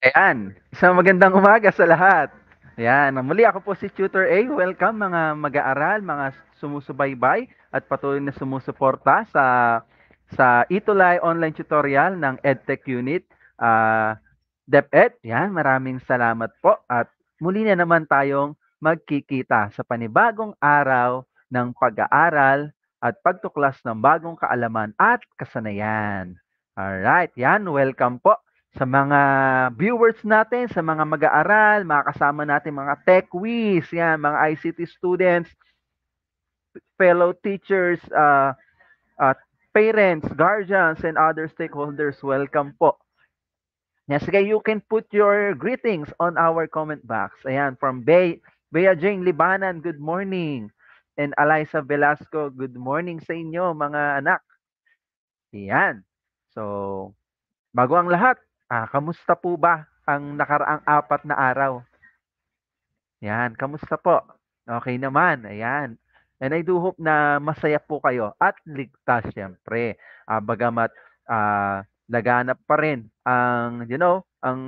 Ayan, isang magandang umaga sa lahat. Ayan, muli ako po si Tutor A. Welcome mga mag-aaral, mga sumusubaybay at patuloy na sumusuporta sa Itulay online tutorial ng EdTech Unit DepEd. Yan, maraming salamat po at muli na naman tayong magkikita sa panibagong araw ng pag-aaral at pagtuklas ng bagong kaalaman at kasanayan. Alright, yan, welcome po sa mga viewers natin, sa mga mag-aaral, mga kasama natin mga tech whiz, yan, mga ICT students, fellow teachers, uh, parents, guardians, and other stakeholders, welcome po. Yes, okay, you can put your greetings on our comment box. Ayan, from Bea Jane Libanan, good morning. And Eliza Velasco, good morning sa inyo mga anak. Ayan. So, bago ang lahat, kamusta po ba ang nakaraang 4 na araw? Yan, kamusta po? Okay naman, ayan. And I do hope na masaya po kayo at ligtas siyempre. Bagamat laganap pa rin ang, ang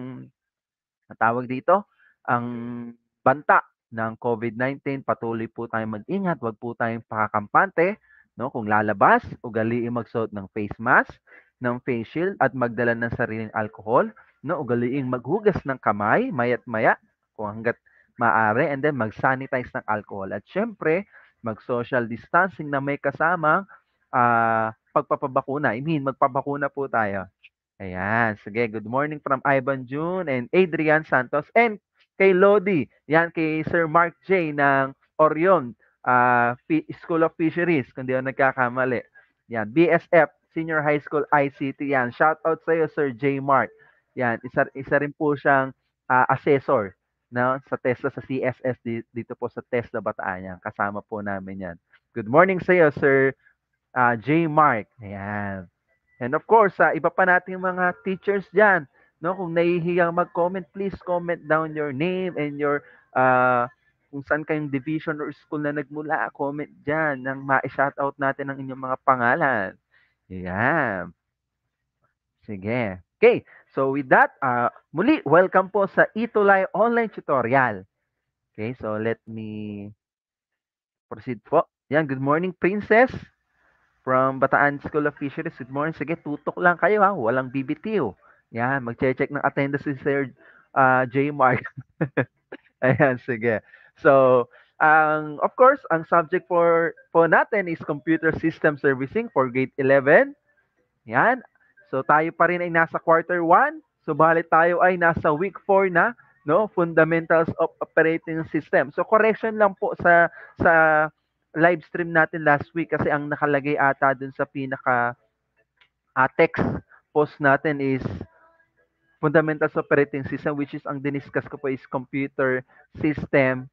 tawag dito, ang banta ng COVID-19. Patuloy po tayong mag-ingat, wag po tayong pakakampante. No? Kung lalabas, ugaliin magsuot ng face mask, ng face shield at magdala ng sariling alcohol. No? Ugaliin maghugas ng kamay, mayat maya, kung hanggat maaari, and then mag-sanitize ng alcohol. At syempre, mag-social distancing na may kasamang pagpapabakuna. I mean, magpabakuna po tayo. Ayan, sige. Good morning from Ivan June and Adrian Santos and kay Lodi. Yan, kay Sir Mark J. ng Orion School of Fisheries, kung di ako nagkakamali. Yan, BSF, Senior High School ICT. Yan, shout out sa iyo, Sir J. Mark. Yan, isa rin po siyang assessor no, sa TESDA sa CSS dito po sa TESDA Bataan. Yan, kasama po namin yan. Good morning sa iyo, Sir J. Mark. Ayan. And of course, iba pa nating mga teachers dyan, no? Kung nahihiyang mag-comment, please comment down your name and your kung saan kayong division or school na nagmula, comment dyan nang ma-shoutout natin ang inyong mga pangalan. Ayan. Sige. Okay. So with that, muli, welcome po sa Itulay Online Tutorial. Okay, so let me proceed po. Yan, good morning, Princess. From Bataan School of Fisheries. Good morning. Sige, tutok lang kayo ha. Walang BBTO. Yan, mag-check ng attendance si Sir J. Mark. Ayan, sige. So, of course, ang subject po natin is Computer System Servicing for Grade 11. Yan. So, tayo pa rin ay nasa quarter 1. Subalit tayo ay nasa week 4 na, no? Fundamentals of Operating System. So, correction lang po sa live stream natin last week kasi ang nakalagay ata dun sa pinaka text post natin is Fundamentals Operating System, which is ang diniscuss ko po is Computer System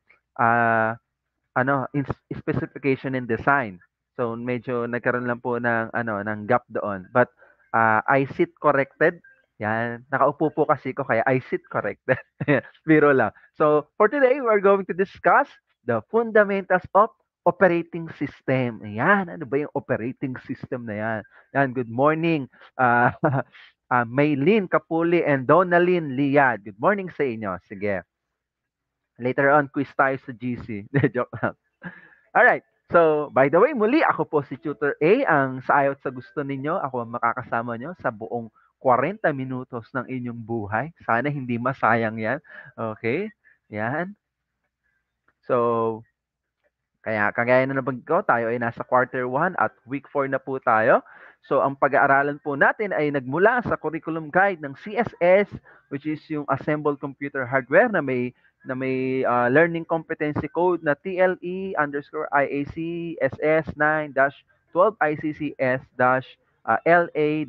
specification and design. So medyo nagkaroon lang po ng gap doon. But I sit corrected. Yan, nakaupo po kasi ko kaya I sit corrected. Biro lang. So for today, we're going to discuss the fundamentals of operating system. Ayan, ano ba yung operating system na yan? Yan, good morning. Uh, Maylin Kapuli and Donalyn Liad. Good morning sa inyo. Sige. Later on, quiz tayo sa GC. Joke lang. Alright. So, by the way, muli ako po si Tutor A, ang sa ayot sa gusto ninyo. Ako ang makakasama nyo sa buong 40 minutos ng inyong buhay. Sana hindi masayang yan. Okay? Yan. So, kagaya na nabanggit ko, tayo ay nasa quarter 1 at week 4 na po tayo. So, ang pag-aaralan po natin ay nagmula sa curriculum guide ng CSS, which is yung Assembled Computer Hardware na may learning competency code na TLE underscore IAC SS 9-12 ICCS LA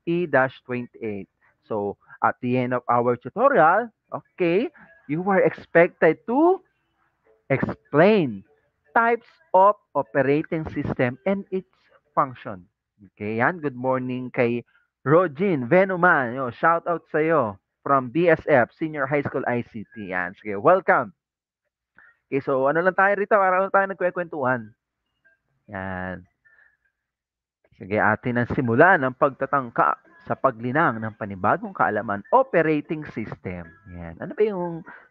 E-28. So, at the end of our tutorial, okay, you are expected to explain types of operating system and its function. Okay, yan. Good morning kay Rogin Venuman. Yo, shout out sa iyo from BSF, Senior High School ICT. Yan. Sige, welcome. Okay, so ano lang tayo rito? Para lang tayo nagkwekwentuhan. Yan. Sige, atin ang simulan ang pagtatangka sa paglinang ng panibagong kaalaman, operating system. Yan. Ano ba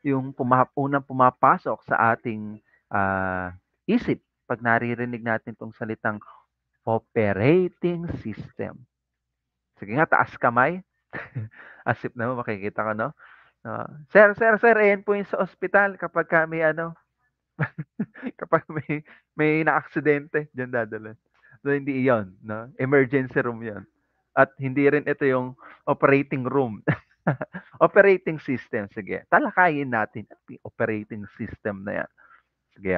yung unang pumapasok sa ating isip pag naririnig natin itong salitang operating system? Sige nga, taas kamay. Asip na mo, makikita ko, no? Sir, ayan po yung sa ospital kapag kami, kapag may na-aksidente, diyan dadalhin. So, hindi iyon, no? Emergency room yon. At hindi rin ito yung operating room. Operating system, sige. Talakayin natin yung operating system na yan. Sige.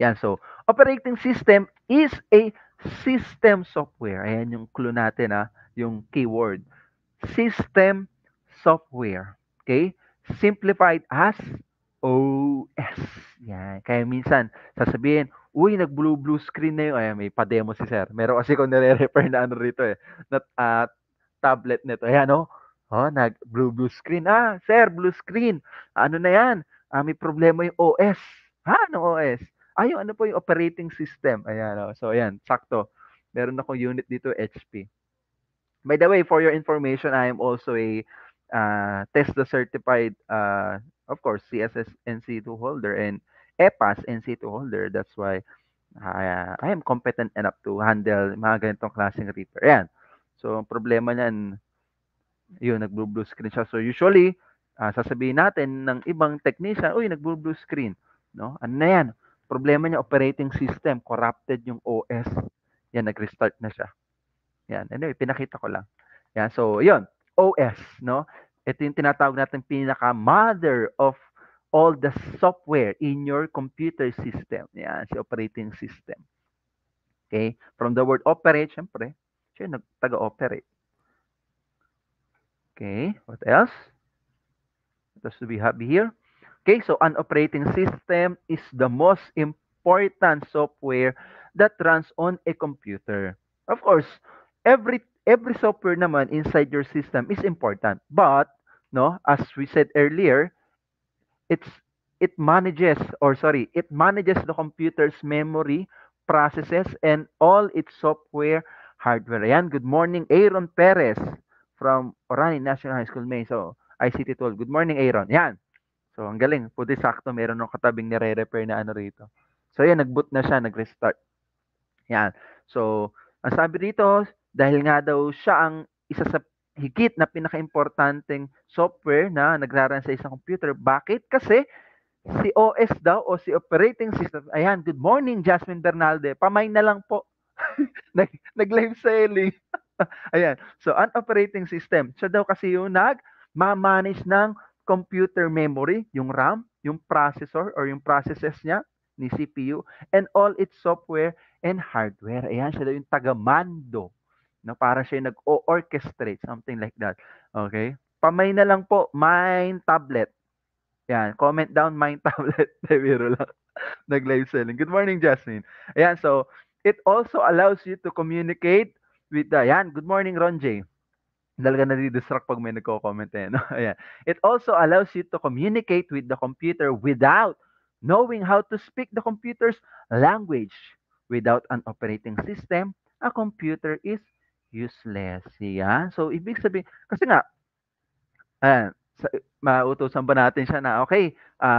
Yan, so, operating system is a system software. Ayan yung clue natin, yung keyword. System software. Okay? Simplified as OS. Yan. Kaya minsan, sasabihin, uy, nag-blue screen na yun. Ayan, may pa-demo si sir. Meron kasi kung nire-refer na ano rito na tablet nito. Ayan, oh. Oh, nag-blue screen. Sir, blue screen. Ano na yan? May problema yung OS. Anong OS? Yung ano po yung operating system. Ayan, oh. So, ayan, sakto. Meron akong unit dito, HP. By the way, for your information, I am also a TESDA certified, of course, CSS NC2 holder and EPAS NC2 holder. That's why I am competent enough to handle mga ganitong klaseng reaper. Ayan. So, ang problema niyan, yun, nag-blue screen siya. So, usually, sasabihin natin ng ibang technician, uy, nag-blue screen. No? Ano na yan? Problema niya, operating system, corrupted yung OS. Yan, nag-restart na siya. Yan. Anyway, pinakita ko lang. Yan. So, yun. OS, no? Ito yung tinatawag natin pinaka-mother of all the software in your computer system. Yan, si operating system. Okay? From the word operate, syempre, siya nagtaga-operate. Okay, what else? What else do we have here? Okay, so an operating system is the most important software that runs on a computer. Of course, every software naman inside your system is important, but no, as we said earlier, it manages the computer's memory, processes, and all its software hardware. Ayan, good morning, Aaron Perez from Orani National High School, May. So, ICT tool. Good morning, Aaron. Yan. So, ang galing. Puti sakto, meron ng katabing nire-repair na ano rito. So, yan, nag-boot na siya, nag-restart. Yan. So, ang sabi dito, dahil nga daw siya ang isa sa higit na pinaka-importanting software na nagraran sa isang computer. Bakit? Kasi si OS daw o si operating system. Ayan, good morning, Jasmine Bernalde. Pamay na lang po. Nag-live selling. Ayan. So, an operating system. Siya daw kasi yung nag-manage ng computer memory, yung RAM, yung processor or yung processes niya ni CPU, and all its software and hardware. Ayan, siya daw yung taga-mando. No, para siya nag-o-orchestrate, something like that. Okay? Pamay na lang po, mine tablet. Yan, comment down mine tablet. Biro lang. Nag-live selling. Good morning, Jasmine. Ayan, so, it also allows you to communicate with the, yan, good morning, Ron J. Talaga nadidistract pag may nagko-comment no? Ayan. It also allows you to communicate with the computer without knowing how to speak the computer's language. Without an operating system, a computer is useless. Yan. So, ibig sabihin, kasi nga, mautusan ba natin siya na, okay,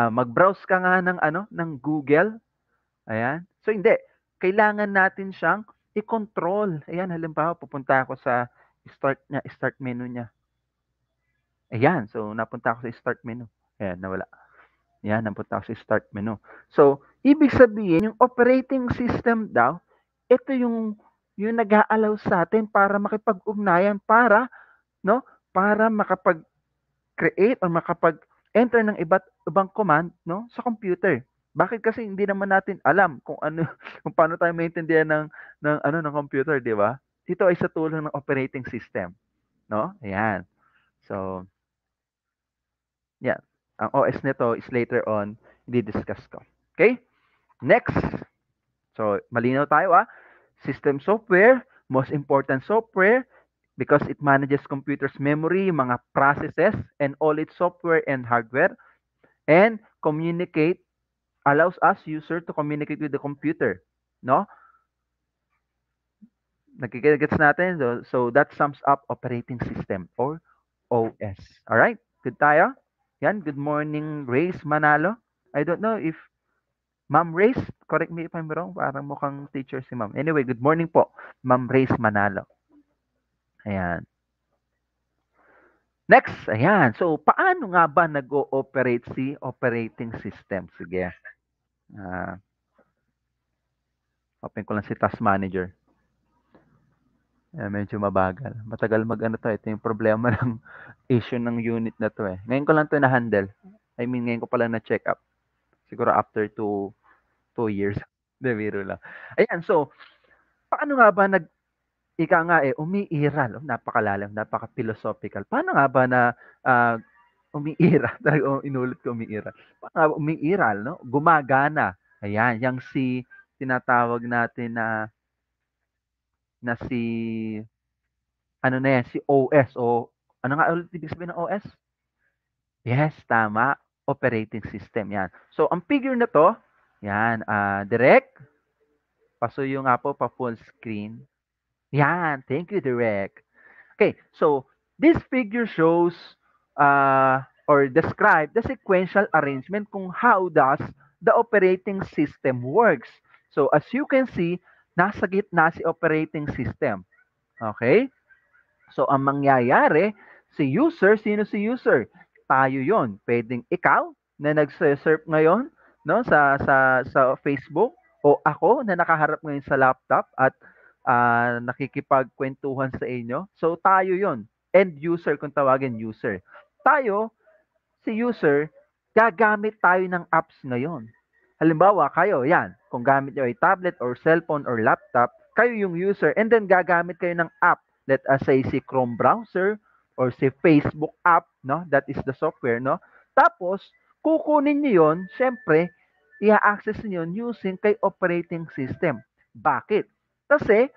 mag-browse ka nga ng Google. Ayan. So, hindi. Kailangan natin siyang i-control. Ayan, halimbawa, pupunta ako sa start menu niya. Ayan, so napunta ako sa start menu. Ayan, nawala. Ayan, napunta ako sa start menu. So, ibig sabihin, yung operating system daw, ito yung nag-aalaw sa atin para makipag-ugnayan, para makapag-create or makapag-enter ng ibang command, no, sa computer. Bakit? Kasi hindi naman natin alam kung kung paano tayo maintindihan ng computer, di ba? Ito ay sa tulong ng operating system, no? Ayan. So, yeah. Ang OS nito is later on i-discuss ko. Okay? Next. So, malinaw tayo System software, most important software because it manages computer's memory, mga processes, and all its software and hardware, and allows us user to communicate with the computer, no? Nagigets natin? So that sums up operating system or OS. Alright? Good tayo? Yan. Good morning, Race Manalo. I don't know if Ma'am Race, correct me if I'm wrong, parang mukhang teacher si Ma'am. Anyway, good morning po, Ma'am Race Manalo. Ayan. Next, ayan. So, paano nga ba nag-ooperate si operating system? Sige. Ah, open ko lang si Task Manager. Medyo mabagal. Matagal mag-ano to. Ito yung problema ng issue ng unit na to eh. Ngayon ko lang to na-handle. I mean, ngayon ko pa lang na-check up. Siguro after 2 years. Hindi, biro lang. Ayan, so, paano nga ba ika nga eh, umiiral. Oh, napakalalim, napaka-philosophical. Paano nga ba na ah, umiiral? Inulit ko umiiral. Paano nga ba umiiral, no? Gumagana. Ayan, yung tinatawag natin na si ano na yan, si OS o ano nga ulit ibig sabihin ng OS? Yes, tama. Operating system yan. So, ang figure na to, yan, direct, pasuyo nga po pa full screen. Yan, thank you, direct. Okay, so this figure shows or describe the sequential arrangement kung how does the operating system works. So as you can see, nasa gitna si operating system. Okay? So ang mangyayari, si user, sino si user? Tayo 'yon. Pwedeng ikaw na nagse-surf ngayon, no, sa Facebook o ako na nakaharap ngayon sa laptop at nakikipagkwentuhan sa inyo. So tayo 'yon. End user kung tawagin user. Tayo, si user, gagamit tayo ng apps ngayon. Halimbawa, kayo, yan, kung gamit nyo ay tablet or cellphone or laptop, kayo yung user and then gagamit kayo ng app. Let us say si Chrome browser or si Facebook app, no? That is the software, no? Tapos, kukunin nyo yun, syempre, i-access nyo yun using kay operating system. Bakit? Kasi,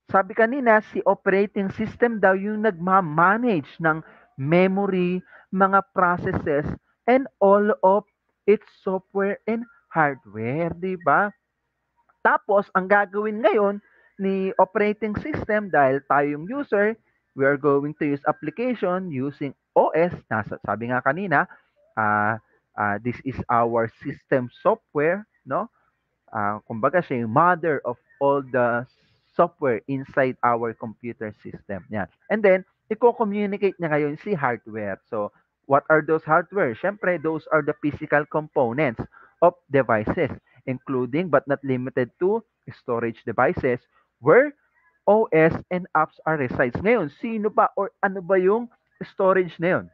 sabi kanina, si operating system daw yung nagmamanage ng memory, mga processes, and all of its software and hardware, di ba? Tapos, ang gagawin ngayon ni operating system, dahil tayo yung user, we are going to use application using OS. Sabi nga kanina, this is our system software, no? Kumbaga siya yung mother of all the software inside our computer system. Yan. And then, i-communicate niya ngayon si hardware. So, what are those hardware? Siyempre, those are the physical components of devices, including but not limited to storage devices where OS and apps are resides. Ngayon, sino ba or ano ba yung storage na yun?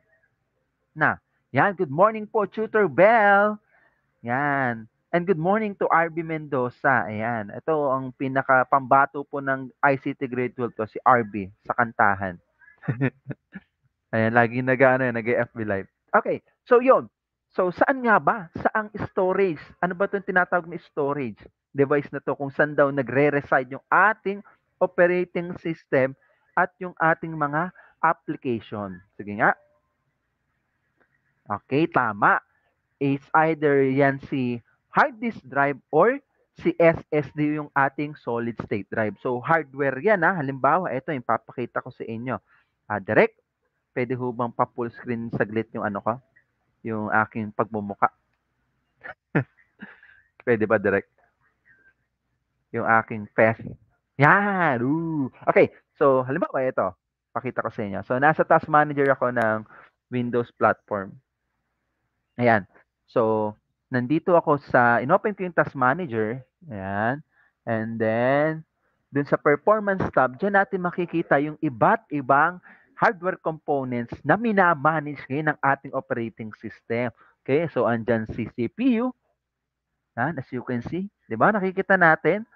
Yan, good morning po, Tutor Bell. Yan. And good morning to RB Mendoza. Ayan. Ito ang pinaka pambato po ng ICT Grade 12 to, si RB sa kantahan. Ayan, lagi nag-FB live. Okay, so yon. So saan nga ba? Saang storage? Ano ba itong tinatawag na storage device na to kung saan daw nagre-reside yung ating operating system at yung ating mga application? Sige nga. Okay, tama. It's either yan si hard disk drive or si SSD yung ating solid state drive. So hardware yan ha. Halimbawa, ito yung papakita ko sa inyo. Direct, pwede ho bang pa-full screen saglit yung ano ko? Yung aking pagmumuka. Pwede ba direct? Yung aking fest. Yan! Okay, so halimbawa ito. Pakita ko sa inyo. So nasa task manager ako ng Windows platform. Ayan. So, nandito ako inopen ko yung task manager. Ayan. And then, dun sa performance tab, dyan natin makikita yung iba't ibang hardware components na minamanage ngayon ng ating operating system. Okay, so andyan si CPU. Yan, as you can see. Di ba? Nakikita natin.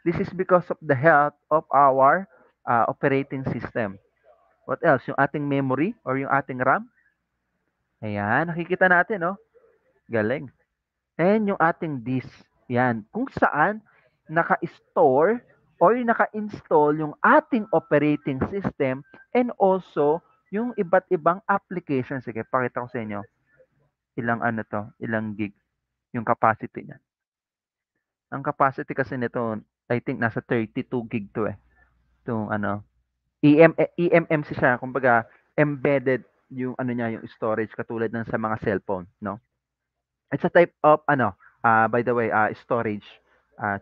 This is because of the health of our operating system. What else? Yung ating memory or yung ating RAM. Ayan, nakikita natin, no? Galing. And yung ating disk, yan, kung saan naka-store or naka-install yung ating operating system and also yung iba't ibang applications. Sige, pakita ko sa inyo. Ilang gig yung capacity niya. Ang capacity kasi nito, I think nasa 32 gig to eh. Itong ano, eMMC siya, kumbaga embedded yung ano niya, yung storage katulad ng sa mga cellphone, no? It's a type of ano, by the way, storage uh,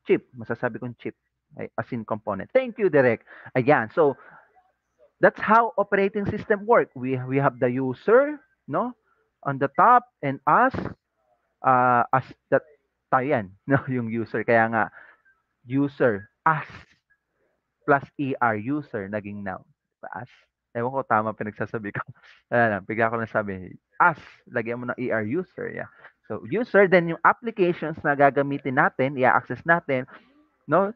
chip, masasabi kong chip, as in component. Thank you, Direk. Ayan, so that's how operating system work. We have the user, no, on the top, and us as that tayo yan, no, yung user. Kaya nga user as plus user naging noun. As. Ewan ko tama pinagsasabi ko. Ayan, bigla ko lang sabi, as, lagyan mo ng user. Yeah. So, user, then yung applications na gagamitin natin, i-access natin, no,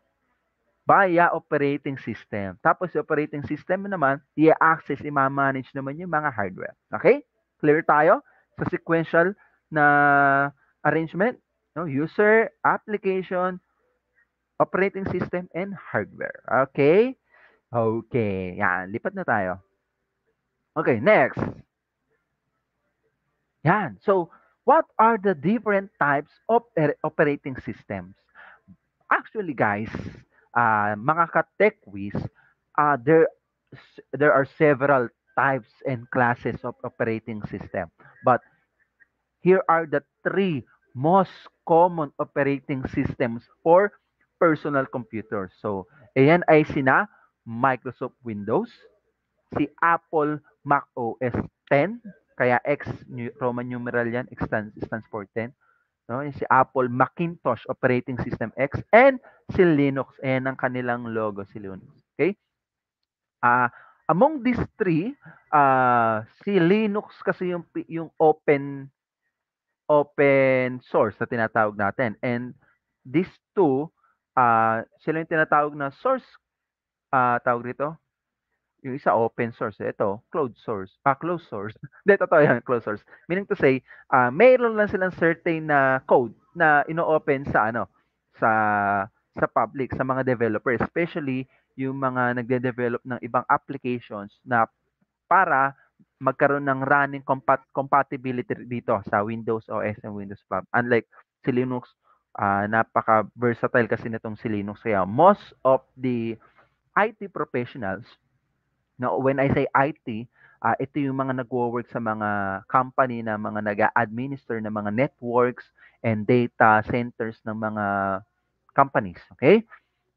via operating system. Tapos, yung operating system naman, i-access, i-manage naman yung mga hardware. Okay? Clear tayo? Sa sequential na arrangement, no? User, application, operating system, and hardware. Okay? Okay. Yan. Lipat na tayo. Okay, next. Yan. So, what are the different types of operating systems? Actually, guys, mga ka-tech whiz, there are several types and classes of operating system. But here are the three most common operating systems for personal computers. So, ayan ay sina Microsoft Windows, si Apple Mac OS X, kaya Roman numeral yan, X stands for 10. No? Yung si Apple Macintosh Operating System X, and si Linux. Ayan ang kanilang logo, si Linux. Okay? Among these three, si Linux kasi yung open source na tinatawag natin. And these two, sila yung tinatawag na source, tawag dito, yung isa open source, ito closed source. Closed source. Hindi, totoo yan, closed source. Meaning to say, mayroon lang silang certain na code na ino-open sa ano, sa public, sa mga developers, especially yung mga nagde-develop ng ibang applications na para magkaroon ng running compatibility dito sa Windows OS and Windows Phone. Unlike si Linux, napaka-versatile kasi nitong si Linux. Kaya most of the IT professionals, now, when I say IT, ito yung mga nagwo-work sa mga company na mga nag-administer ng mga networks and data centers ng mga companies. Okay?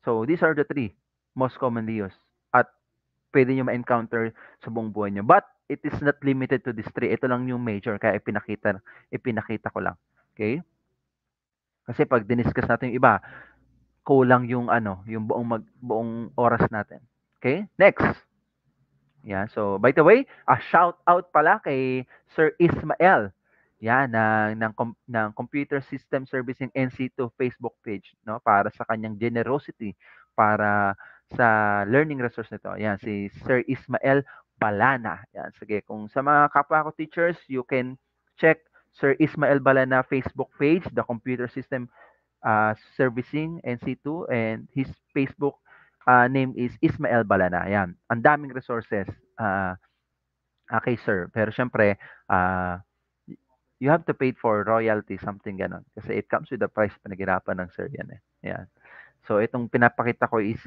So, these are the three most commonly used. At pwede nyo ma-encounter sa buong buhay nyo. But, it is not limited to these three. Ito lang yung major, kaya ipinakita ko lang. Okay? Kasi pag diniscuss natin yung iba, kulang yung ano, yung buong oras natin. Okay? Next. Yeah, so by the way, a shout out pala kay Sir Ismael. Yan ng Computer System Servicing NC2 Facebook page, no, para sa kanyang generosity para sa learning resource nito. Yan si Sir Ismael Balana. Yan, sige, kung sa mga kapwa ko teachers, you can check Sir Ismael Balana Facebook page, the Computer System Servicing NC2, and his Facebook name is Ismael Balana. Yan. Ang daming resources kay sir. Pero syempre, you have to pay for royalty, something ganon. Kasi it comes with the price, pinaghirapan ng sir yan eh. Yan. So, itong pinapakita ko is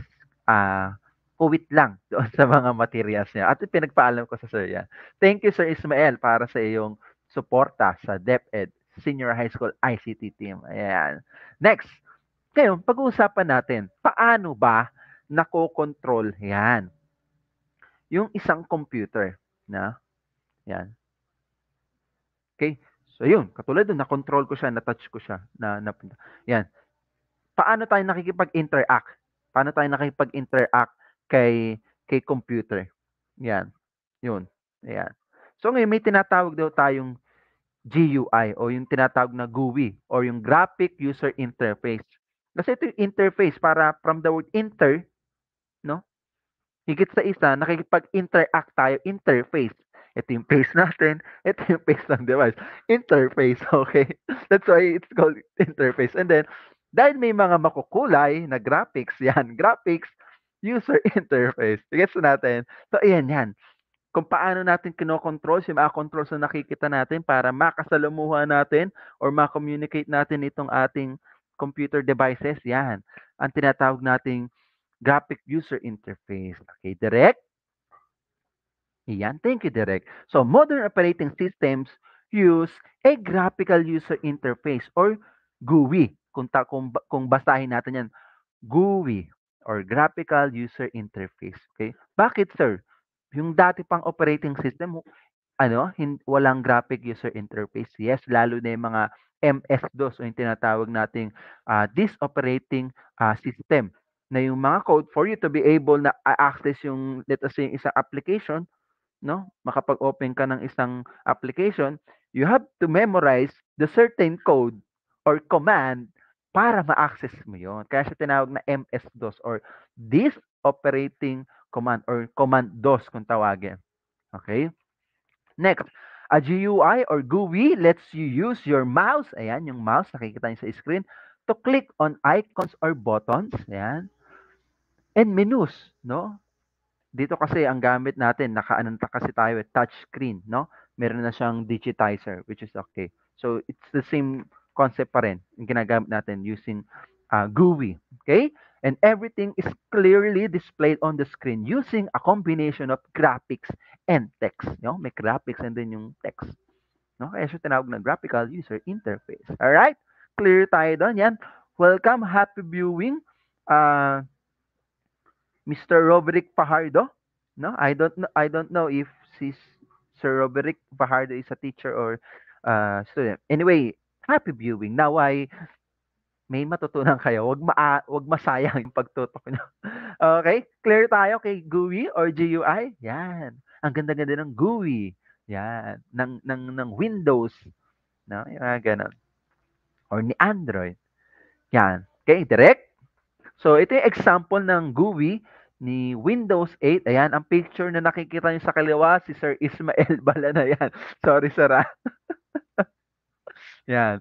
kuwit lang doon sa mga materials niya. At pinagpaalam ko sa sir yan. Thank you, Sir Ismael, para sa iyong suporta sa DepEd Senior High School ICT team. Ayan. Next, ngayon, pag-uusapan natin, paano ba nakokontrol yan? Yung isang computer na, yan. Okay? So, yun. Katulad dun, na-control ko siya, na-touch ko siya. Yan. Paano tayo nakikipag-interact? Paano tayo nakikipag-interact kay computer? Yan. Yun. Ayan. So, ngayon, may tinatawag daw tayong GUI o yung tinatawag na GUI or yung Graphic User Interface. Kasi ito yung interface para from the word inter, no? Higit sa isa, nakikipag-interact tayo, interface. Ito yung face natin, ito yung face ng device. Interface, okay? That's why it's called interface. And then, dahil may mga makukulay na graphics, yan, graphics, user interface. Gets natin? So, ayan yan. Kung paano natin kinokontrol, yung mga controls na nakikita natin para makasalamuha natin or ma-communicate natin itong ating computer devices, yan. Ang tinatawag nating graphic user interface. Okay, Direk? Yan, thank you, Direk. So, modern operating systems use a graphical user interface or GUI. Kung basahin natin yan, GUI or graphical user interface. Okay? Bakit, sir? Yung dati pang operating system, walang graphic user interface. Yes, lalo na yung mga MS-DOS o yung tinatawag nating disk operating system na yung mga code for you to be able na access yung, let us say, yung isang application, no? Makapag-open ka ng isang application, you have to memorize the certain code or command para ma-access mo yon. Kaya siya tinawag na MS-DOS or disk operating command or command DOS kung tawagin. Okay? Next, a GUI or GUI lets you use your mouse, ayan, yung mouse, nakikita niyo sa screen, to click on icons or buttons, ayan, and menus, no? Dito kasi ang gamit natin, nakaananta kasi tayo with touch screen, no? Meron na siyang digitizer, which is okay. So, it's the same concept pa rin, yung ginagamit natin using GUI, okay? And everything is clearly displayed on the screen using a combination of graphics and text, no? May graphics and then yung text, no? Kaya siya tinawag na graphical user interface. Alright? Clear tayo doon, yan. Welcome, happy viewing. Mr. Roberic Fajardo. No, I don't know if si Sir Roberic Fajardo is a teacher or student. Anyway, happy viewing. Now ay may matutunan kayo. Wag masayang yung pagtutok niyo. Okay? Clear tayo kay GUI or GUI? Yan. Ang ganda-ganda ng GUI. Yan. Ng Windows. No? Yung mga ganun. Or ni Android. Yan. Okay, direct. So, ito yung example ng GUI ni Windows 8. Ayan, ang picture na nakikita niyo sa kaliwa, si Sir Ismael Balana yan. Sorry, Sir. Yan.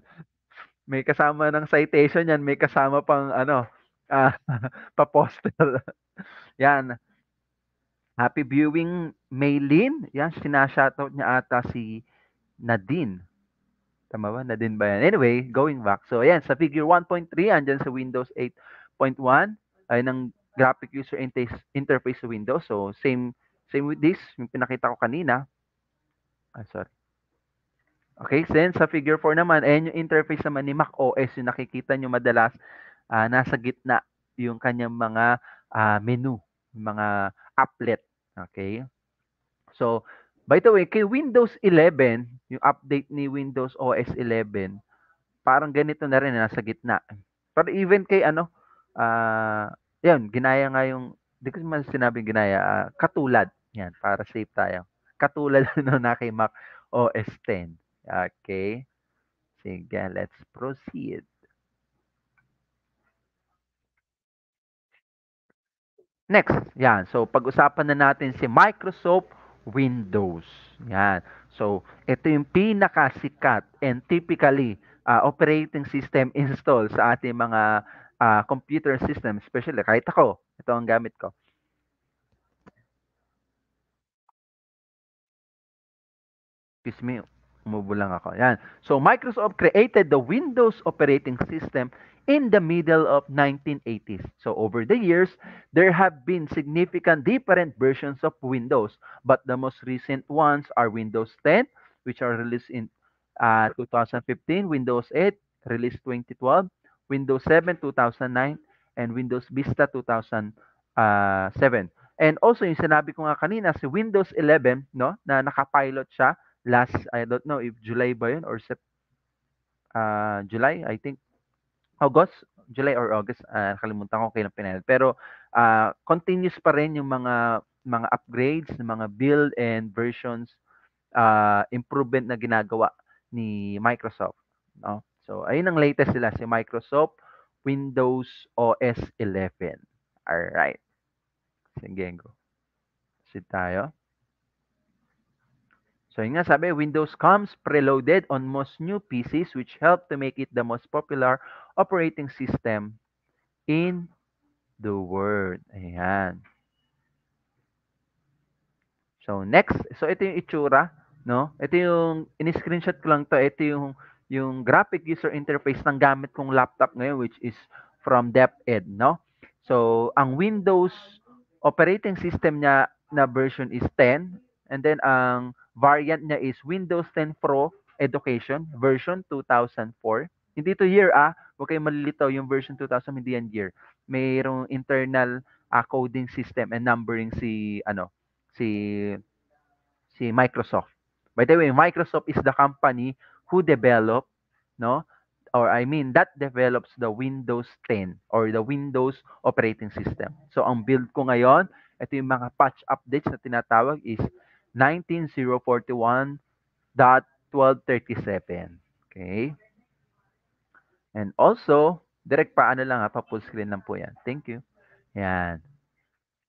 May kasama ng citation yan. May kasama pang, ah, pa-poster. Yan. Happy viewing, Maylin. Yan, sinashoutout niya ata si Nadine. Tama ba? Nadine ba yan? Anyway, going back. So, ayan, sa figure 1.3, andyan sa Windows 8.1, ay ng graphic user interface sa Windows. So, same with this, yung pinakita ko kanina. Sorry. Okay, then sa figure 4 naman, ayan yung interface naman ni Mac OS, yung nakikita nyo madalas, nasa gitna yung kanyang mga menu, mga applet. Okay? So, by the way, kay Windows 11, yung update ni Windows OS 11, parang ganito na rin, nasa gitna. Pero even kay yan, ginaya nga yung, di ko man sinabing ginaya, katulad. Yan, para safe tayo. Katulad na kay Mac OS 10. Okay. Sige, let's proceed. Next, yan. So, pag-usapan na natin si Microsoft Windows. Yan. So, ito yung pinakasikat and typically operating system install sa ating mga computer system, especially kahit ako. Ito ang gamit ko. Excuse me, umubo lang ako. Yan. So, Microsoft created the Windows operating system in the middle of 1980s. So, over the years, there have been significant different versions of Windows, but the most recent ones are Windows 10, which are released in 2015, Windows 8, released 2012, Windows 7, 2009, and Windows Vista 2007. And also, yung sinabi ko nga kanina, si Windows 11, no, na nakapilot siya last, I don't know if July ba yun or July, I think August, July or August, nakalimutan ko kailan pinalad. Pero continuous pa rin yung mga upgrades, mga build and versions improvement na ginagawa ni Microsoft, no? So ayun ang latest nila si Microsoft Windows OS 11. All right. Sige, go. Sit tayo. So yun nga sabi, Windows comes preloaded on most new PCs which help to make it the most popular operating system in the world. Ayan. So next, so ito yung itsura, no? Ito yung in-screenshot ko lang to. Ito yung yung graphic user interface ng gamit kong laptop ngayon, which is from DepEd, no? So, ang Windows operating system niya na version is 10, and then ang variant niya is Windows 10 Pro Education version 2004. Hindi to year, huwag kayong malilitaw, yung version 2000 hindi yan year. Mayroong internal coding system and numbering si si Microsoft. By the way, Microsoft is the company who develop, no? Or I mean, that develops the Windows 10 or the Windows operating system. So, ang build ko ngayon, ito yung mga patch updates na tinatawag is 19041.1237. Okay? And also, direct pa ano lang pa full screen lang po yan. Thank you. Yan.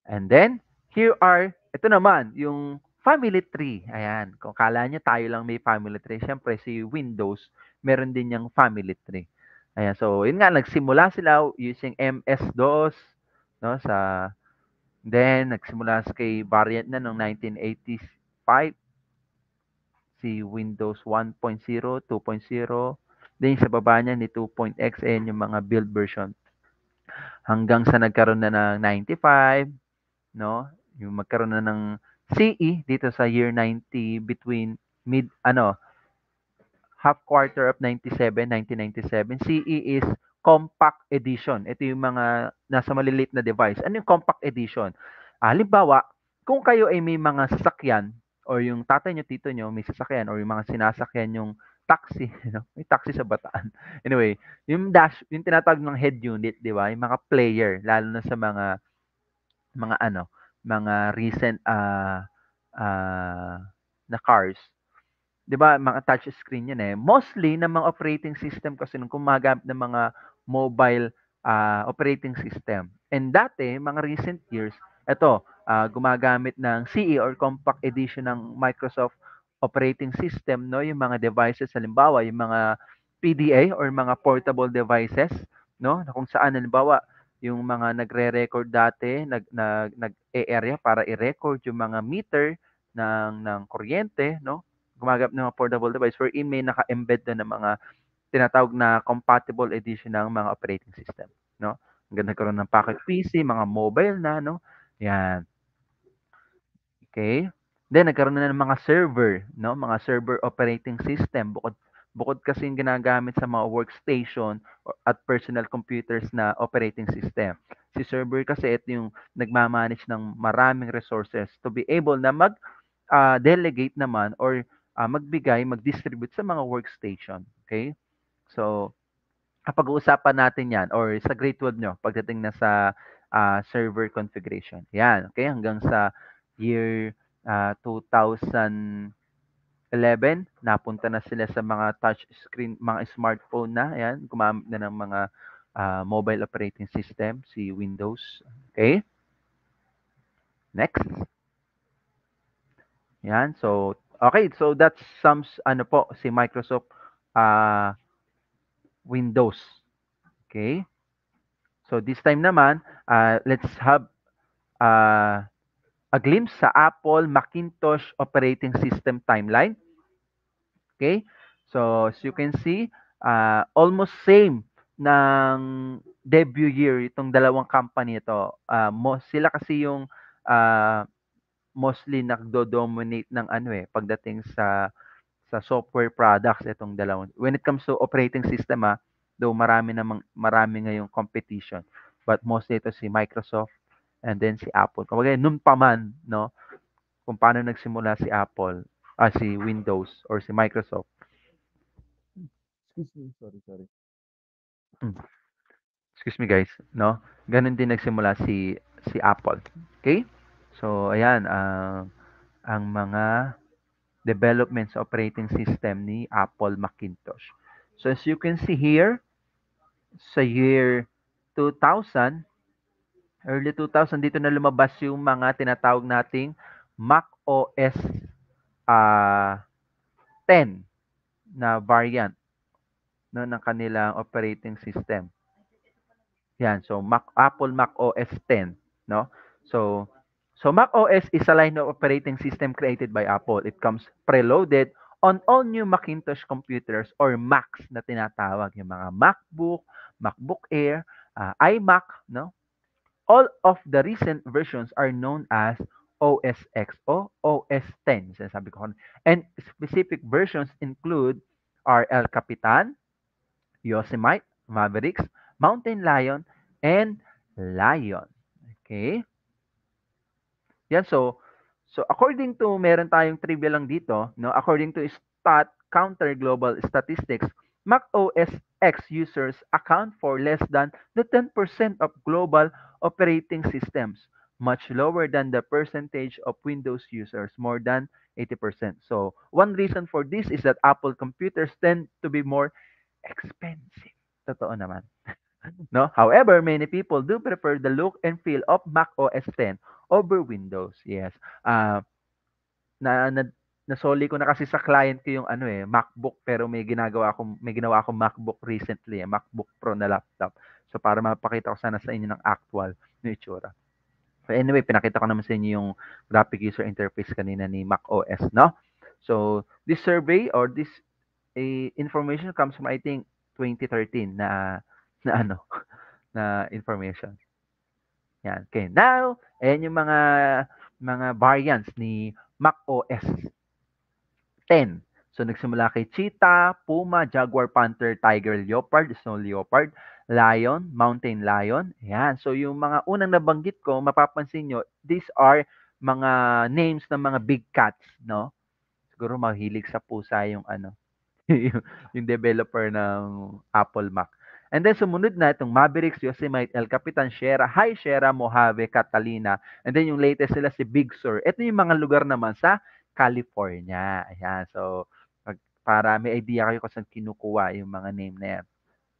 And then, here are, ito naman, yung family tree. Ayan. Kung kala nyo tayo lang may family tree, syempre si Windows, meron din yung family tree. Ayan. So, yun nga, nagsimula sila using MS-DOS, no, then, nagsimula sa kay variant na noong 1985, si Windows 1.0, 2.0, then sa baba niya ni 2.x, ayan yung mga build version. Hanggang sa nagkaroon na ng 95, no? Yung magkaroon na ng CE dito sa year 90 between half quarter of 1997. CE is compact edition. Ito yung mga nasa maliliit na device. Ano yung compact edition? Halimbawa, kung kayo ay may mga sasakyan or yung tatay nyo, tito nyo may sasakyan or yung mga sinasakyan yung taxi, may taxi sa Bataan. Anyway, yung yung tinatawag ng head unit, di ba? Yung mga player, lalo na sa mga mga recent na cars. 'Di ba, mga touch screen 'yan eh. Mostly ng mga operating system kasi nung gumagamit ng mga mobile operating system. And dati, mga recent years, eto, gumagamit ng CE or compact edition ng Microsoft operating system, no, yung mga devices halimbawa, yung mga PDA or mga portable devices, no, na kung saan halimbawa yung mga nagre-record dati, nag-e-area para i-record yung mga meter ng kuryente, no? Gumagamit ng mga portable device wherein may naka-embed na ng mga tinatawag na compatible edition ng mga operating system, no? Hanggang nagkaroon ng pocket PC, mga mobile na, no? Yan. Okay? Then nagkaroon na ng mga server, no? Mga server operating system bukod kasi yung ginagamit sa mga workstation at personal computers na operating system. Si server kasi ito yung nagmamanage ng maraming resources to be able na delegate naman or magbigay, mag-distribute sa mga workstation. Okay? So, pag-uusapan natin yan or sa grade 12 nyo pagdating na sa server configuration. Yan. Okay? Hanggang sa year 2011, napunta na sila sa mga touch screen, mga smartphone na. Yan. Gumamit na ng mga mobile operating system, si Windows. Okay? Next. Yan. So, okay. So, that's some, si Microsoft Windows. Okay? So, this time naman, let's have a glimpse sa Apple Macintosh operating system timeline. Okay? So, as you can see, almost same ng debut year itong dalawang company ito. Sila kasi yung mostly nagdo-dominate ng pagdating sa software products itong dalawang. When it comes to operating system, though marami ngayong competition. But mostly ito si Microsoft and then si Apple. Kumbaga, nung pa man, no, kung paano nagsimula si Apple, si Windows or si Microsoft. Excuse me, sorry. Excuse me guys, no? Ganun din nagsimula si Apple. Okay? So, ayan, ang mga developments operating system ni Apple Macintosh. So, as you can see here, sa year 2000, early 2000, dito na lumabas yung mga tinatawag nating Mac OS 10 na variant, no, ng kanilang operating system. Yan, so Apple Mac OS 10, no? So Mac OS is a line of operating system created by Apple. It comes preloaded on all new Macintosh computers or Macs na tinatawag, yung mga MacBook, MacBook Air, iMac, no? All of the recent versions are known as OS X o OS 10. Sinasabi ko. And specific versions include are El Capitan, Yosemite, Mavericks, Mountain Lion, and Lion. Okay? Yan, so according to meron tayong trivia lang dito, no? According to Counter Global Statistics, Mac OS X users account for less than the 10% of global operating systems, much lower than the percentage of Windows users, more than 80%. So, one reason for this is that Apple computers tend to be more expensive. Totoo naman. No? However, many people do prefer the look and feel of Mac OS X over Windows. Yes. Ah, na, na nasoli ko na kasi sa client ko yung ano MacBook, pero may ginawa akong MacBook recently, MacBook Pro na laptop. So para mapakita ko sana sa inyo ng actual na itsura. So anyway, pinakita ko naman sa inyo yung graphic user interface kanina ni Mac OS, no? So this survey or this information comes from I think 2013 na ano na information. Yan. Okay. Now, ayan yung mga variants ni Mac OS 10. So, nagsimula kay Cheetah, Puma, Jaguar, Panther, Tiger, Leopard, Snow Leopard, Lion, Mountain Lion. Ayan. So, yung mga unang nabanggit ko, mapapansin nyo, these are mga names ng mga big cats, no? Siguro mahilig sa pusa yung ano, yung developer ng Apple Mac. And then sumunod na itong Mavericks, Yosemite, El Capitan, Sierra, High Sierra, Mojave, Catalina. And then yung latest sila si Big Sur. Ito yung mga lugar naman sa California. Ayan. So, para may idea kayo kung saan kinukuha yung mga name na yan.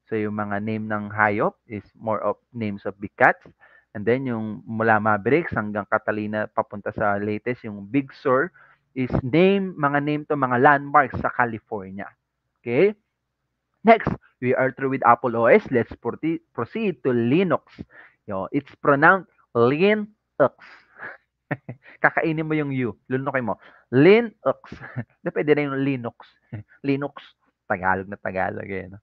So, yung mga name ng hayop is more of names of big cats. And then, yung mula Mavericks hanggang Catalina papunta sa latest, yung Big Sur is mga name to mga landmarks sa California. Okay? Next, we are through with Apple OS. Let's proceed to Linux. It's pronounced Linux. Kakainin mo yung U. Lunukin mo. Linux. Pwede na yung Linux. Linux. Tagalog na Tagalog. No?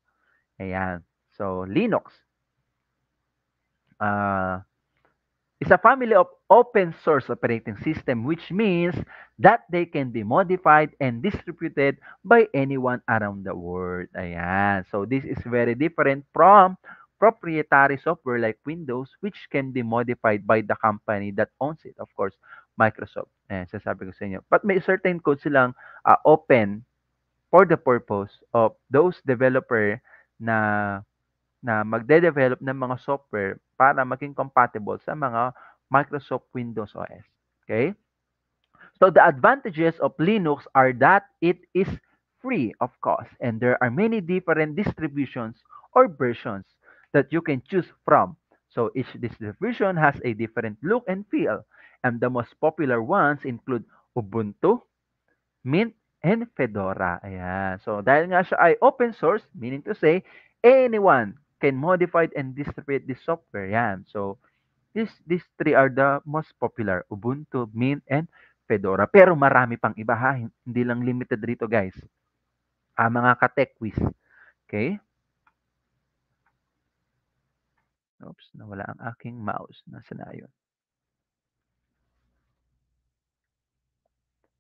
Ayan. So, Linux. Is a family of open source operating system, which means that they can be modified and distributed by anyone around the world. Ayan. So this is very different from proprietary software like Windows, which can be modified by the company that owns it. Of course, Microsoft. Ayan, sasabi ko sa inyo. But may certain code silang open for the purpose of those developer na magde-develop ng mga software para maging compatible sa mga Microsoft Windows OS. Okay? So the advantages of Linux are that it is free of cost and there are many different distributions or versions that you can choose from. So each distribution has a different look and feel, and the most popular ones include Ubuntu, Mint, and Fedora. Ayan. So, dahil nga siya ay open source, meaning to say, anyone can modify and distribute this software. Yan. So, these three are the most popular. Ubuntu, Mint, and Fedora. Pero marami pang iba ha. Hindi lang limited rito guys. Mga ka-tech quiz. Okay? Oops, nawala ang aking mouse. Nasaan na yun?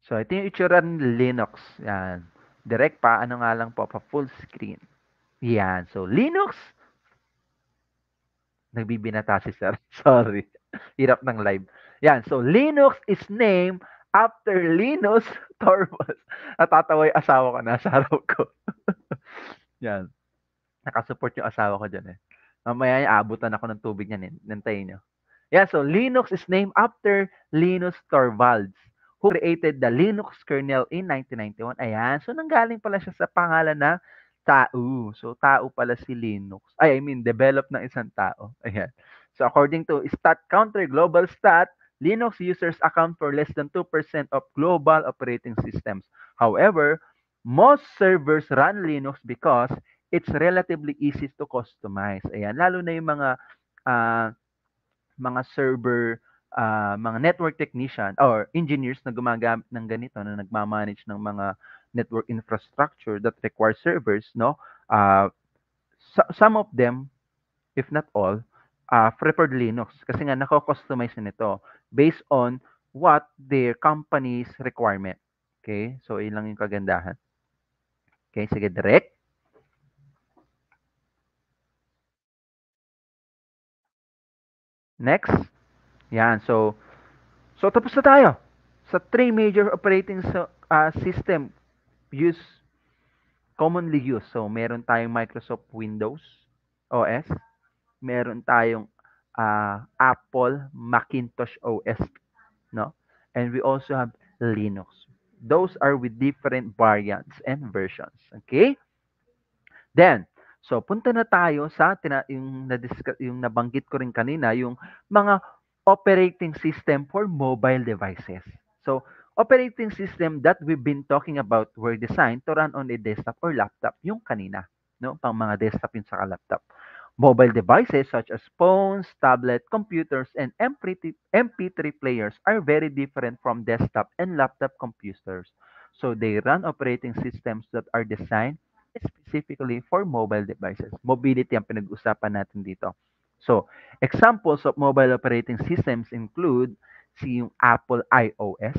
So, ito yung itsura ng Linux. Yan. Direct pa, ano nga lang po, pa full screen. Yan. So, Linux, nagbibinata si sir. Sorry. Hirap ng live. Yan. So, Linux is named after Linus Torvalds. Natatawa yung asawa ko. Nasa harap ko. Yan. Nakasupport yung asawa ko dyan eh. Mamaya aabutan ako ng tubig niyan eh. Nantayin nyo. Yeah, so Linux is named after Linus Torvalds, who created the Linux kernel in 1991. Ayan. So, nanggaling pala siya sa pangalan na tao. So, tao pala si Linux. I mean, develop ng isang tao. Ayan. So, according to StatCounter Global Stat, Linux users account for less than 2% of global operating systems. However, most servers run Linux because it's relatively easy to customize. Ayan. Lalo na yung mga server, mga network technician or engineers na gumagamit ng ganito, na nagmamanage ng mga network infrastructure that require servers, no? Some of them, if not all, preferred Linux kasi nga nako-customize na nito based on what their company's requirement. Okay? So, yun lang yung kagandahan. Okay, sige, direct. Next. Yan. So tapos na tayo sa three major operating system use commonly used. So, meron tayong Microsoft Windows OS, meron tayong Apple Macintosh OS, no? And we also have Linux. Those are with different variants and versions. Okay? Then, so punta na tayo sa yung nabanggit ko rin kanina, yung mga operating system for mobile devices. So, operating system that we've been talking about were designed to run on a desktop or laptop, yung kanina, no? Pang mga desktop yung saka laptop. Mobile devices such as phones, tablet, computers, and MP3 players are very different from desktop and laptop computers. So they run operating systems that are designed specifically for mobile devices. Mobility ang pinag-usapan natin dito. So, examples of mobile operating systems include yung Apple iOS,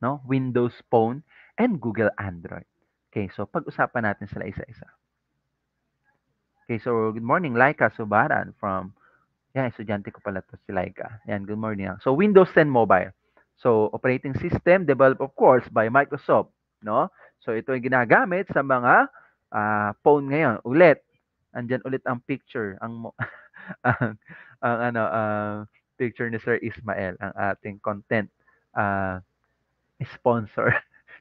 no? Windows Phone, and Google Android. Okay, so pag-usapan natin sila isa-isa. Okay, so good morning, Laika Subaran from, yan, estudyante ko pala to si Laika. Yan, good morning. So, Windows 10 Mobile. So, operating system developed, of course, by Microsoft, no? So, ito yung ginagamit sa mga phone ngayon. Ulit, andyan ulit ang picture, ang, ang ano, picture ni Sir Ismael, ang ating content uh, sponsor.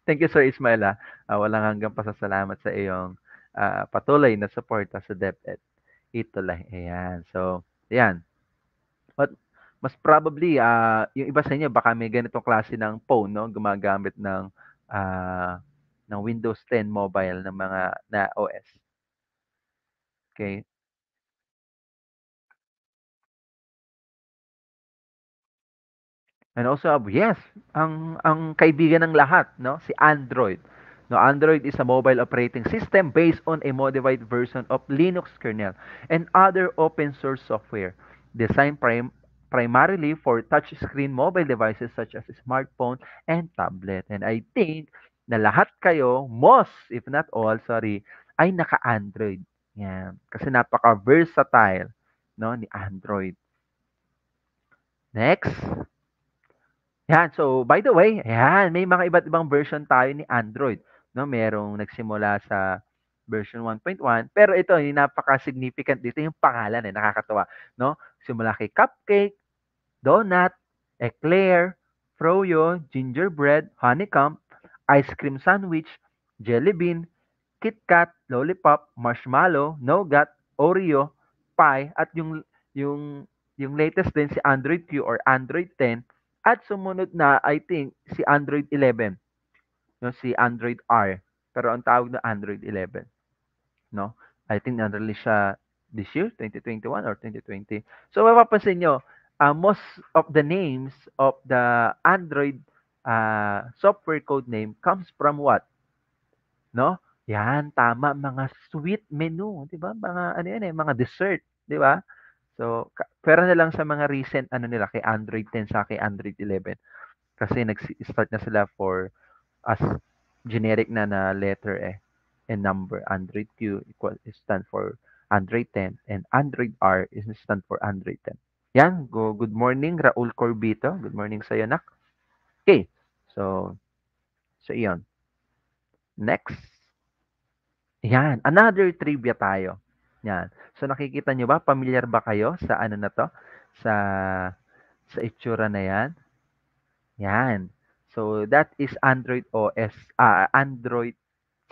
Thank you, Sir Ismael. Walang hanggang pasasalamat sa iyong patuloy na suporta sa DepEd. Ito lang. Ayan. So, ayan. But mas probably, yung iba sa inyo, baka may ganitong klase ng phone, no? Gumagamit ng Windows 10 mobile ng mga na OS. Okay? And also, yes, ang kaibigan ng lahat, no, si Android. No, Android is a mobile operating system based on a modified version of Linux kernel and other open source software designed primarily for touchscreen mobile devices such as smartphone and tablet. And I think na lahat kayo, most if not all, sorry, ay naka-Android. Yan, kasi napaka-versatile, no, ni Android. Next. Yan, so by the way, ayan, may mga iba't ibang version tayo ni Android, 'no? Merong nagsimula sa version 1.1, pero ito yung napaka-significant dito yung pangalan, nakakatuwa, 'no? Simula kay Cupcake, Donut, Eclair, Froyo, Gingerbread, Honeycomb, Ice Cream Sandwich, Jelly Bean, KitKat, Lollipop, Marshmallow, Nougat, Oreo, Pie, at yung yung latest din si Android Q or Android 10 at sumunod na I think si Android 11, no, si Android R. Pero ang tawag na Android 11, no? I think na-release siya this year, 2021 or 2020. So mapapansin nyo, most of the names of the Android software code name comes from what? No? Yan, tama, mga sweet menu, 'di ba? Mga ano 'yan eh, mga dessert, 'di ba? So, pwera na lang sa mga recent ano nila kay Android 10 sa kay Android 11 kasi nag-start na sila for as generic na letter eh and number. Android Q equal stand for Android 10 and Android R is stand for Android 10. Yan, good morning Raul Corbito. Good morning sa iyo, nak. Okay. So iyon. Next. Yan, another trivia tayo. Yan. So nakikita nyo ba, familiar ba kayo sa ano na to? Sa itsura na yan? Yan. So that is Android OS, Android,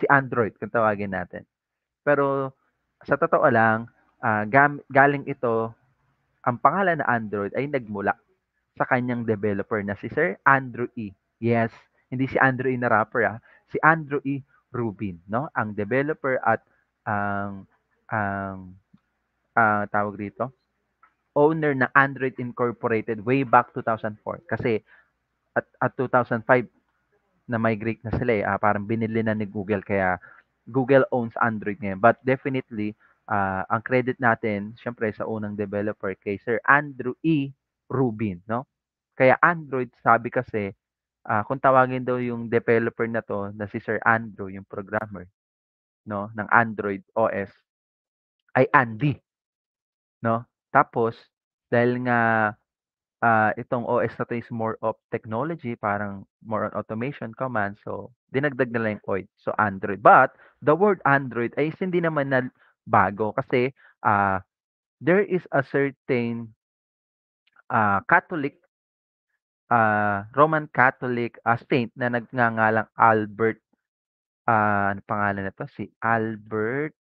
si Android kung tawagin natin. Pero sa totoo lang, galing ito, ang pangalan na Android ay nagmula sa kanyang developer na si Sir Andrew E. Yes, hindi si Andrew E na rapper si Andrew E. Rubin, no? Ang developer at ang tawag dito, owner ng Android Incorporated way back 2004 kasi at 2005 na-migrate na sila eh. Parang binili na ni Google kaya Google owns Android ngayon. But definitely, ang credit natin, syempre sa unang developer kay Sir Andrew E. Rubin, no? Kaya Android, sabi kasi, kung tawagin daw yung developer na to na si Sir Andrew, yung programmer, no, ng Android OS, ay Andy, no? Tapos, dahil nga itong OS na 'to is more of technology, parang more on automation command. So, dinagdag nila yung OID. So, Android. But, the word Android ay hindi naman na bago kasi there is a certain Catholic, Roman Catholic saint na nagngangalang Albert, ano pangalan nito? Si Albert,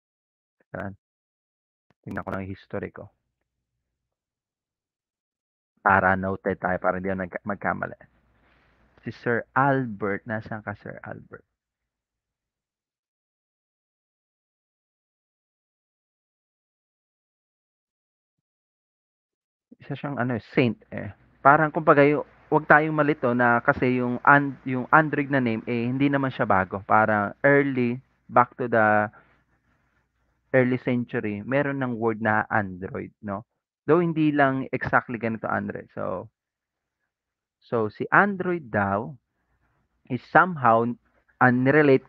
teka, tingnan ko lang yung history ko. Para noted tayo, para hindi ako magkamali. Si Sir Albert, nasaan ka Sir Albert? Isa siyang ano, saint eh. Parang kumbaga yung 'wag tayong malito na kasi yung Android na name eh hindi naman siya bago. Parang back to the early century, meron ng word na Android, no? Though hindi lang exactly ganito Android. So si Android daw is somehow nirelate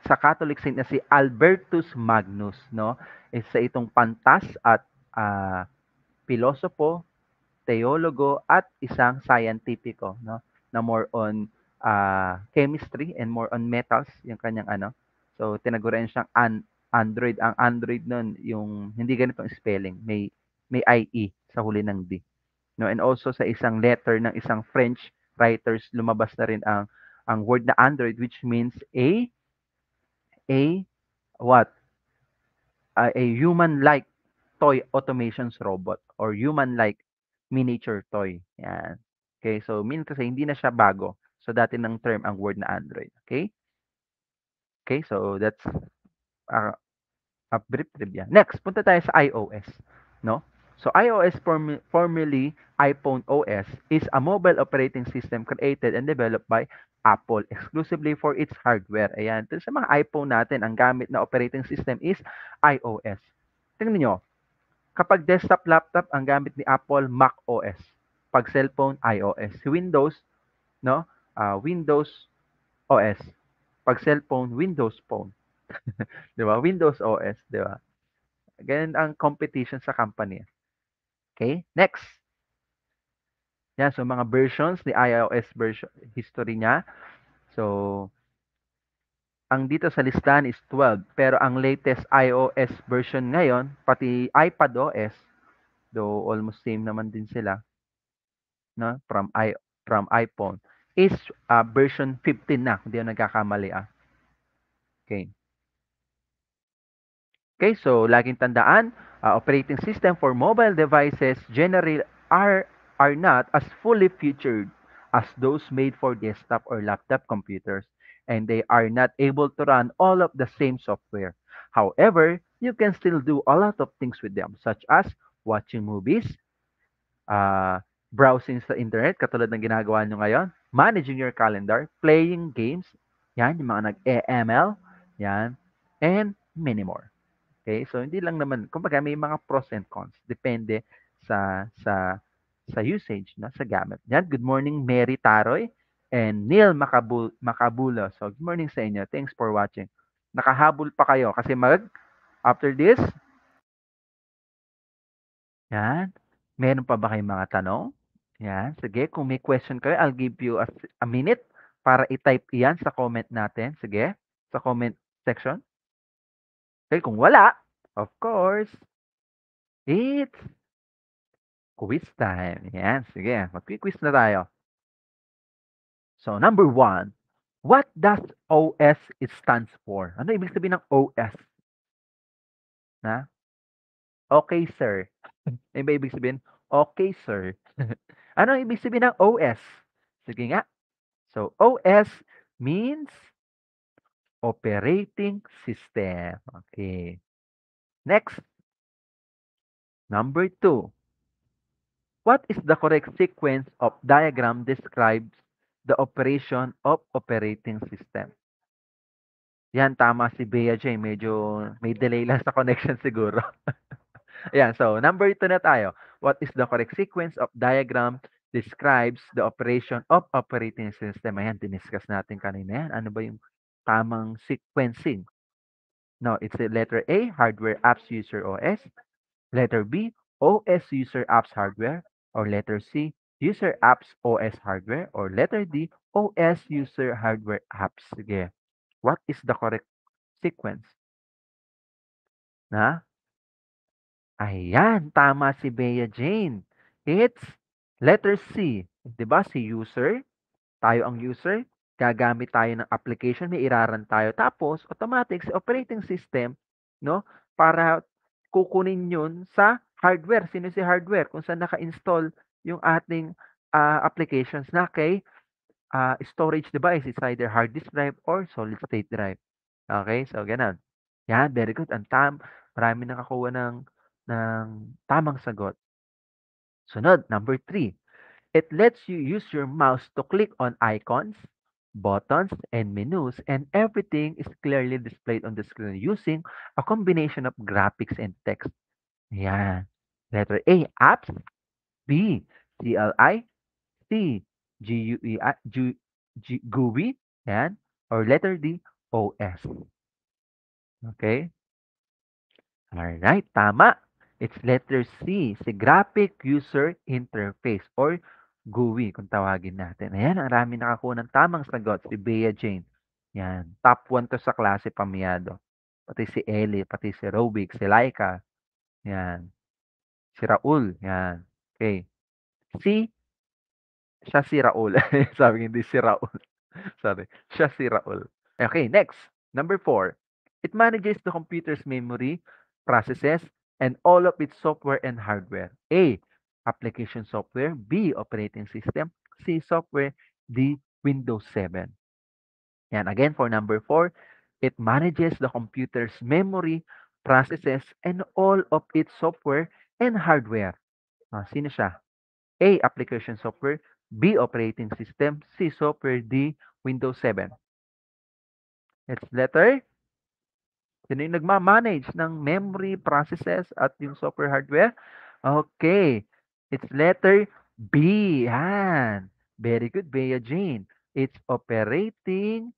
sa Catholic saint na si Albertus Magnus, no? Isa itong pantas at pilosopo, teologo at isang scientifico, no, na more on chemistry and more on metals yung kanyang ano. So tinagurian siyang Android. Ang Android nun yung hindi ganitong spelling, may IE sa huli ng D, no. And also sa isang letter ng isang French writers lumabas na rin ang word na Android, which means a what? A human-like toy automations robot or human-like miniature toy. Yan. Okay, so mean kasi hindi na siya bago. So dati ng term ang word na Android. Okay? Okay, so that's uh, a brief trivia. Next, punta tayo sa iOS, no? So iOS formerly iPhone OS is a mobile operating system created and developed by Apple exclusively for its hardware. Ayan, sa mga iPhone natin, ang gamit na operating system is iOS. Tingnan niyo, kapag desktop laptop, ang gamit ni Apple Mac OS. Pag cellphone, iOS. Windows, no? Windows OS. Pag cellphone, Windows Phone. 'Di ba? Windows OS, 'di ba? Ganyan ang competition sa company. Okay? Next. Yan, so mga versions ni iOS version history niya. So, ang dito sa listahan is 12, pero ang latest iOS version ngayon, pati iPadOS, though almost same naman din sila, no, from iPhone, is version 15 na, hindi ako nagkakamali Okay. Okay, so laging tandaan, operating system for mobile devices generally are not as fully featured as those made for desktop or laptop computers, and they are not able to run all of the same software. However, you can still do a lot of things with them, such as watching movies, uh, browsing sa internet, katulad ng ginagawa nyo ngayon, managing your calendar, playing games, yan, yung mga nag-ML, yan, and many more. Okay? So, hindi lang naman, kumbaga may mga pros and cons. Depende sa usage, no? Sa gamit. Yan, good morning, Mary Taroy and Neil Macabulo. So, good morning sa inyo. Thanks for watching. Nakahabol pa kayo kasi after this, yan, meron pa ba kayong mga tanong? Yan, sige, kung may question kayo, I'll give you a minute para i-type iyan sa comment natin. Sige, sa comment section. Okay, kung wala, of course, it's quiz time. Yan, sige, mag-quiz na tayo. So, number 1, what does OS stands for? Ano ibig sabihin ng OS? Na? Okay, sir. Ano ba ibig sabihin? Okay, sir. Ano ibig sabihin ng OS? Sige nga. So, OS means operating system. Okay. Next, number 2. What is the correct sequence of diagram describes the operation of operating system. Yan, tama si Bea J. Medyo may delay lang sa connection siguro. Ayan, so number 2 na tayo. What is the correct sequence of diagram describes the operation of operating system? Ayan, diniscuss natin kanina yan. Ano ba yung tamang sequencing? No, it's the letter A, hardware apps user OS. Letter B, OS user apps hardware. Or letter C, user apps OS hardware. Or letter D, OS user hardware apps. Sige. What is the correct sequence? Na? Ayan, tama si Bea Jane. It's letter C. 'Di ba si user, tayo ang user, gagamit tayo ng application, may iraran tayo. Tapos automatic si operating system, no, para kukunin 'yun sa hardware. Sino si hardware? Kung saan naka-install yung ating applications na kay storage device. It's either hard disk drive or solid state drive. Okay, so gano'n. Yan, very good. Marami nakakuha ng tamang sagot. Sunod, number 3. It lets you use your mouse to click on icons, buttons, and menus, and everything is clearly displayed on the screen using a combination of graphics and text. Yan. Letter A, apps. B, CLI. C, GUI, GUI. Yan. Or letter D, OS. Okay? Alright, tama. It's letter C, si Graphic User Interface or GUI kung tawagin natin. Ayan, ang rami nakakuha ng tamang sagot. Si Bea Jane. Yan, top 1 to sa klase pamiyado. Pati si Ellie, pati si Robic, si Laika. Yan. Si Raul. Yan. Okay. Siya si Raul. Sabi hindi si Raul. Sorry. Siya si Raul. Okay, next. Number 4. It manages the computer's memory, processes, and all of its software and hardware. A. Application software. B. Operating system. C. Software. D. Windows 7. And again, for number 4, it manages the computer's memory, processes, and all of its software and hardware. Sino siya? A. Application software. B. Operating system. C. Software. D. Windows 7. It's letter. Sino yung nagmamanage ng memory, processes, at yung software hardware? Okay. It's letter B. Yan. Very good, Bea Jane. It's operating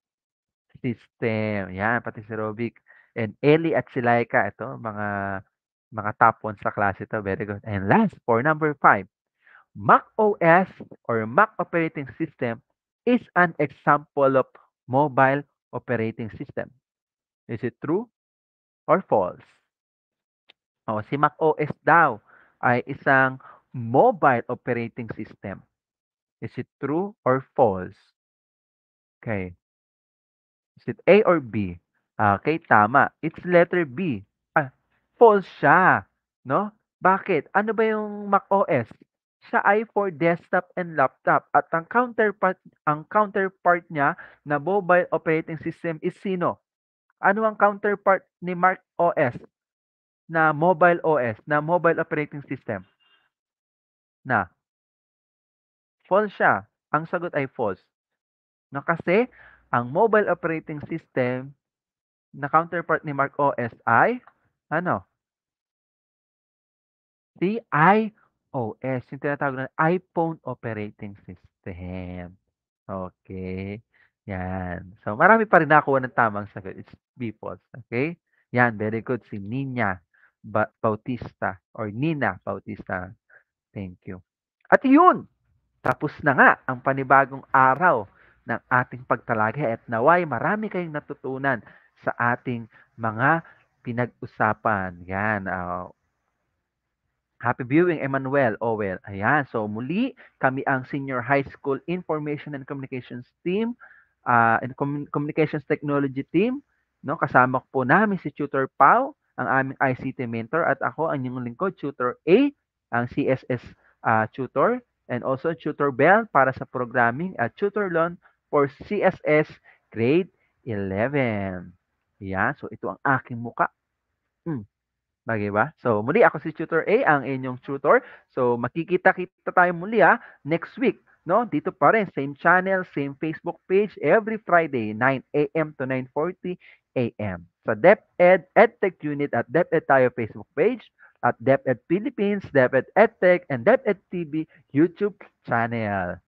system. Yan, pati si Robic. And Ellie at si Laika, ito, mga top 1 sa klase ito. Very good. And last, for number 5. Mac OS or Mac operating system is an example of mobile operating system. Is it true or false? Si Mac OS daw ay isang mobile operating system. Is it true or false? Okay. Is it A or B? Okay, tama. It's letter B. False siya, no? Bakit? Ano ba yung Mac OS? Siya ay for desktop and laptop at ang counterpart niya na mobile operating system is sino? Ano ang counterpart ni Mac OS na mobile OS, na mobile operating system? Na false siya. Ang sagot ay false. No, kasi ang mobile operating system na counterpart ni Mac OS ay ano? Si iOS, yung tinatawag na iPhone operating system. Okay. Yan. So, marami pa rin nakakuha ng tamang sagot. It's B false. Okay? Yan, very good. Si Nina Bautista or Nina Bautista. Thank you. At yun, tapos na nga ang panibagong araw ng ating pagtalakay at naway marami kayong natutunan sa ating mga pinag-usapan. Yan. Happy viewing, Emmanuel Owel. Ayan. So, muli, kami ang Senior High School Information and Communications Team and Communications Technology Team. No? Kasama ko po namin si Tutor Pau, ang aming ICT mentor, at ako, ang inyong lingkod, Tutor A, ang CSS tutor, and also Tutor Bell para sa programming at Tutor Lon for CSS Grade 11. Ayan. So, ito ang aking muka. Bagay ba? So, muli ako si Tutor A, ang inyong tutor. So, makikita-kita tayo muli next week no? Dito pa rin, same channel, same Facebook page, every Friday, 9 a.m. to 9:40 a.m. Sa DepEd EdTech Unit at DepEd tayo Facebook page, at DepEd Philippines, DepEd EdTech, and DepEd TV YouTube channel.